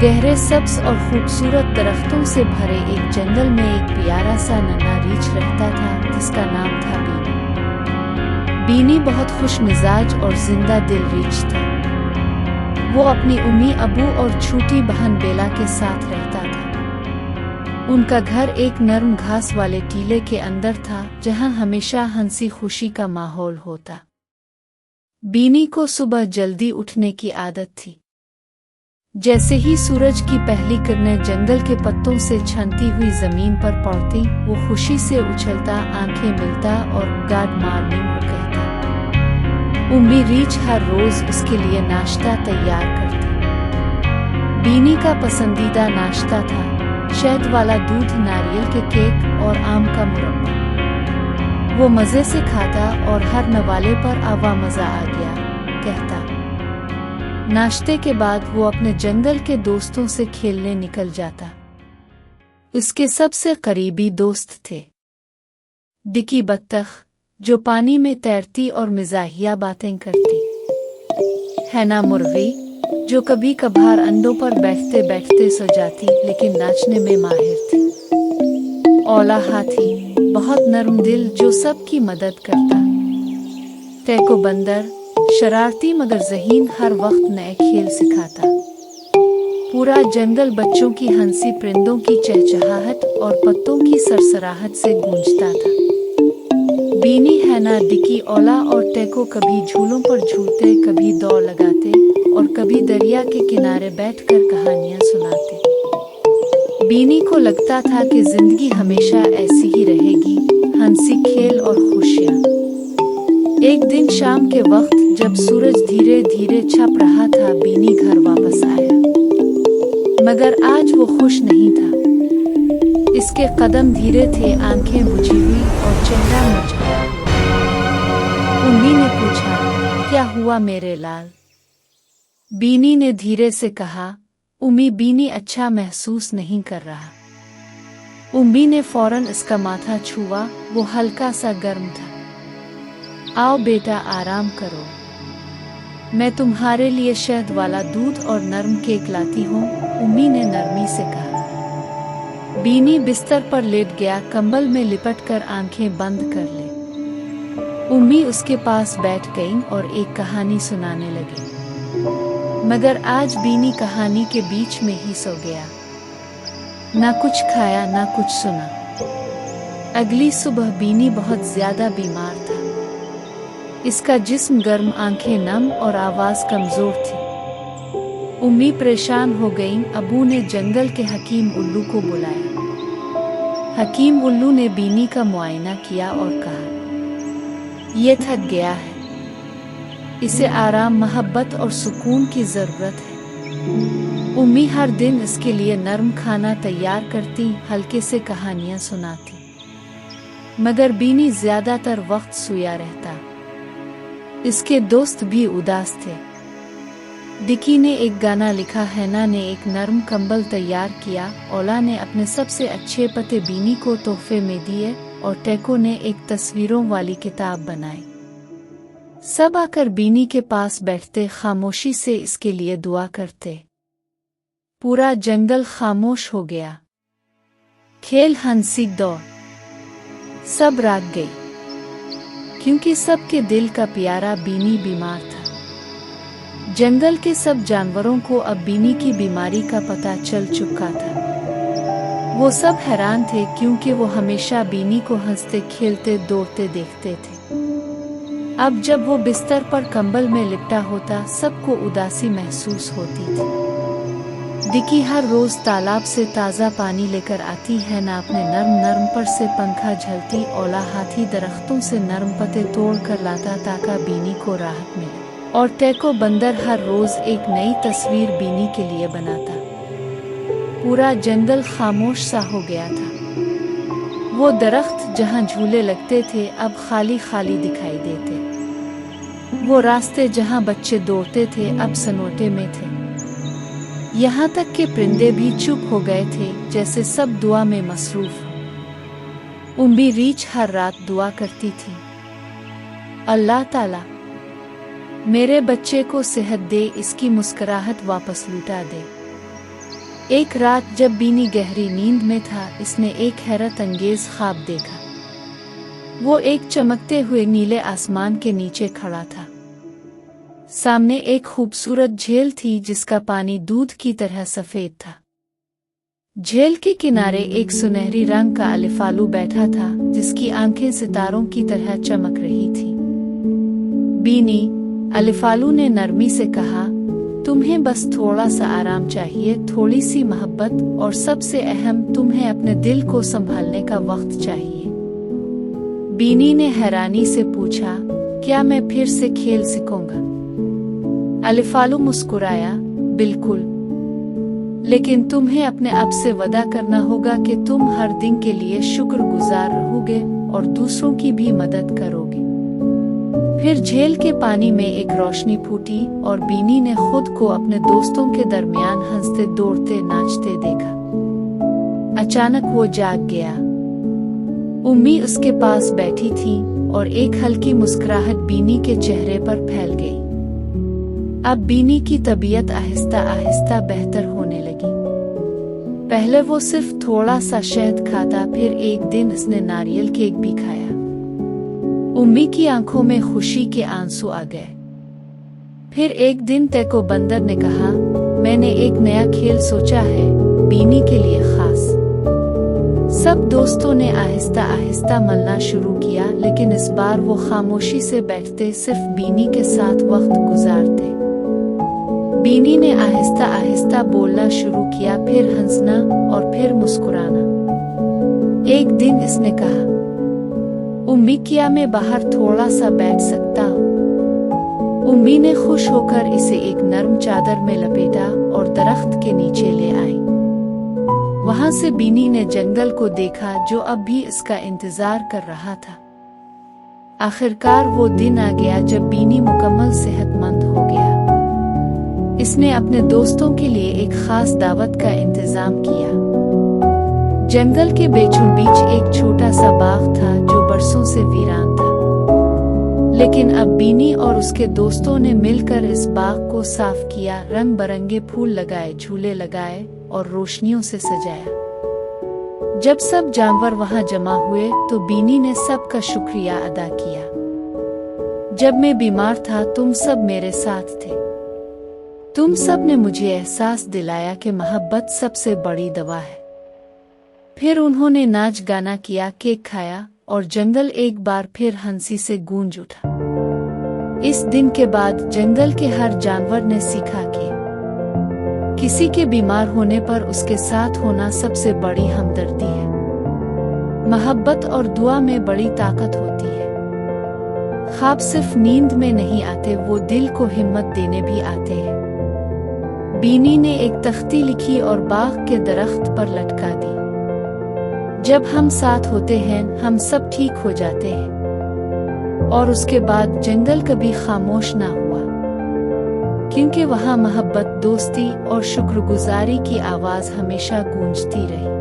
गहरे सब्ज और खूबसूरत दरख्तों से भरे एक जंगल में एक प्यारा सा नन्हा रीछ रहता था जिसका नाम था बीनी। बीनी बहुत खुश मिजाज और जिंदा दिल रीछ था। वो अपनी उम्मी अबू और छोटी बहन बेला के साथ रहता था। उनका घर एक नरम घास वाले टीले के अंदर था जहां हमेशा हंसी खुशी का माहौल होता। बीनी को सुबह जल्दी उठने की आदत थी। जैसे ही सूरज की पहली किरणें जंगल के पत्तों से छनती हुई जमीन पर पड़ती, वो खुशी से उछलता, आंखें मिलता और गुड मॉर्निंग वो कहता। उम्मी रीछ हर रोज उसके लिए नाश्ता तैयार करती। बीनी का पसंदीदा नाश्ता था शहद वाला दूध, नारियल के केक और आम का मुरब्बा। वो मज़े से खाता और हर नवाले पर आवा मज़ा आ गया कहता। नाश्ते के बाद वो अपने जंगल के दोस्तों से खेलने निकल जाता। उसके सबसे करीबी दोस्त थे डिकी बत्तख, जो पानी में तैरती और मिजाहिया बातें करती। हैना मुर्गी, जो कभी कभार अंडों पर बैठते बैठते सो जाती लेकिन नाचने में माहिर थी। ओला हाथी, बहुत नरम दिल जो सबकी मदद करता। टैको बंदर, शरारती मगर ज़हीन, हर वक्त नए खेल सिखाता। पूरा जंगल बच्चों की हंसी, परिंदों की चहचहाहट और पत्तों की सरसराहट से गूंजता था। बीनी, हैना, डिकी, ओला और टैको कभी झूलों पर झूलते, कभी दौड़ लगाते और कभी दरिया के किनारे बैठकर कहानियां सुनाते। बीनी को लगता था कि जिंदगी हमेशा ऐसी ही रहेगी, हंसी, खेल और खुशियां। एक दिन शाम के वक्त जब सूरज धीरे धीरे छप रहा था, बीनी घर वापस आया। मगर आज वो खुश नहीं था। इसके कदम धीरे थे, आंखें बुझी हुई और चेहरा मुरझाया हुआ। उम्मी ने पूछा, क्या हुआ मेरे लाल? बीनी ने धीरे से कहा, उम्मी, बीनी अच्छा महसूस नहीं कर रहा। उम्मी ने फौरन इसका माथा छुआ, वो हल्का सा गर्म था। आओ बेटा, आराम करो, मैं तुम्हारे लिए शहद वाला दूध और नरम केक लाती हूँ, उम्मी ने नरमी से कहा। बीनी बिस्तर पर लेट गया, कंबल में लिपटकर आंखें बंद कर ले। उम्मी उसके पास बैठ गईं और एक कहानी सुनाने लगी। मगर आज बीनी कहानी के बीच में ही सो गया। ना कुछ खाया, ना कुछ सुना। अगली सुबह बीनी बहुत ज्यादा बीमार था। इसका जिस्म गर्म, आंखें नम और आवाज कमजोर थी। उम्मी परेशान हो गईं। अबू ने जंगल के हकीम उल्लू को बुलाया। हकीम उल्लू ने बीनी का मुआयना किया और कहा, यह थक गया है, इसे आराम, मोहब्बत और सुकून की जरूरत है। उम्मी हर दिन इसके लिए नरम खाना तैयार करती, हल्के से कहानियां सुनाती। मगर बीनी ज्यादातर वक्त सोया रहता। इसके दोस्त भी उदास थे। डिकी ने एक गाना लिखा, हैना ने एक नरम कंबल तैयार किया, ओला ने अपने सबसे अच्छे पत्ते बीनी को तोहफे में दिए और टैको ने एक तस्वीरों वाली किताब बनाई। सब आकर बीनी के पास बैठते, खामोशी से इसके लिए दुआ करते। पूरा जंगल खामोश हो गया। खेल, हंसी, दौड़, सब राग गई, क्योंकि सबके दिल का प्यारा बीनी बीमार था। जंगल के सब जानवरों को अब बीनी की बीमारी का पता चल चुका था। वो सब हैरान थे क्योंकि वो हमेशा बीनी को हंसते, खेलते, दौड़ते देखते थे। अब जब वो बिस्तर पर कंबल में लिपटा होता, सबको उदासी महसूस होती थी। डिकी हर रोज तालाब से ताज़ा पानी लेकर आती, है ना अपने नरम नरम पर से पंखा झलती। ओला हाथी दरख्तों से नरम पत्ते तोड़ कर लाता ताकि बीनी को राहत मिले। और टैको बंदर हर रोज एक नई तस्वीर बीनी के लिए बनाता। पूरा जंगल खामोश सा हो गया था। वो दरख्त जहाँ झूले लगते थे अब खाली खाली दिखाई देते। वो रास्ते जहाँ बच्चे दौड़ते थे अब सन्नाटे में थे। यहाँ तक कि परिंदे भी चुप हो गए थे, जैसे सब दुआ में मसरूफ हो। उम्मी रीछ हर रात दुआ करती थी, अल्लाह ताला मेरे बच्चे को सेहत दे, इसकी मुस्कुराहट वापस लुटा दे। एक रात जब बीनी गहरी नींद में था, इसने एक हैरत अंगेज ख्वाब देखा। वो एक चमकते हुए नीले आसमान के नीचे खड़ा था। सामने एक खूबसूरत झील थी जिसका पानी दूध की तरह सफेद था। झील के किनारे एक सुनहरी रंग का अलिफालू बैठा था जिसकी आंखें सितारों की तरह चमक रही थी। बीनी, अलिफालू ने नरमी से कहा, तुम्हें बस थोड़ा सा आराम चाहिए, थोड़ी सी मोहब्बत और सबसे अहम, तुम्हें अपने दिल को संभालने का वक्त चाहिए। बीनी ने हैरानी से पूछा, क्या मैं फिर से खेल सीखूंगा? अलिफालू मुस्कुराया, बिल्कुल, लेकिन तुम्हें अपने आप से वादा करना होगा कि तुम हर दिन के लिए शुक्रगुजार रहोगे और दूसरों की भी मदद करोगे। फिर झील के पानी में एक रोशनी फूटी और बीनी ने खुद को अपने दोस्तों के दरमियान हंसते दौड़ते नाचते देखा। अचानक वो जाग गया। उम्मी उसके पास बैठी थी और एक हल्की मुस्कुराहट बीनी के चेहरे पर फैल गई। अब बीनी की तबीयत आहिस्ता आहिस्ता बेहतर होने लगी। पहले वो सिर्फ थोड़ा सा शहद खाता, फिर एक दिन उसने नारियल केक भी खाया। उम्मी की आंखों में खुशी के आंसू आ गए। फिर एक दिन तैको बंदर ने कहा, मैंने एक नया खेल सोचा है, बीनी के लिए खास। सब दोस्तों ने आहिस्ता आहिस्ता मलना शुरू किया, लेकिन इस बार वो खामोशी से बैठते, सिर्फ बीनी के साथ वक्त गुजारते। बीनी ने आहिस्ता आहिस्ता बोलना शुरू किया, फिर हंसना और फिर मुस्कुराना। एक दिन इसने कहा, उम्मी, क्या मैं बाहर थोड़ा सा बैठ सकता हूँ? उम्मी ने खुश होकर इसे एक नरम चादर में लपेटा और दरख्त के नीचे ले आई। वहां से बीनी ने जंगल को देखा जो अब भी इसका इंतजार कर रहा था। आखिरकार वो दिन आ गया जब बीनी मुकम्मल सेहतमंद हो गया। इसने अपने दोस्तों के लिए एक खास दावत का इंतजाम किया। जंगल के बीचों बीच एक छोटा सा बाग था जो बरसों से वीरान था, लेकिन अब बीनी और उसके दोस्तों ने मिलकर इस बाग को साफ किया, रंग बिरंगे फूल लगाए, झूले लगाए और रोशनियों से सजाया। जब सब जानवर वहां जमा हुए तो बीनी ने सबका शुक्रिया अदा किया। जब मैं बीमार था, तुम सब मेरे साथ थे। तुम सब ने मुझे एहसास दिलाया कि मोहब्बत सबसे बड़ी दवा है। फिर उन्होंने नाच गाना किया, केक खाया और जंगल एक बार फिर हंसी से गूंज उठा। इस दिन के बाद जंगल के हर जानवर ने सीखा कि किसी के बीमार होने पर उसके साथ होना सबसे बड़ी हमदर्दी है। मोहब्बत और दुआ में बड़ी ताकत होती है। ख्वाब सिर्फ नींद में नहीं आते, वो दिल को हिम्मत देने भी आते हैं। बीनी ने एक तख्ती लिखी और बाग के दरख्त पर लटका दी। जब हम साथ होते हैं, हम सब ठीक हो जाते हैं। और उसके बाद जंगल कभी खामोश ना हुआ, क्योंकि वहाँ मोहब्बत, दोस्ती और शुक्रगुजारी की आवाज़ हमेशा गूंजती रही।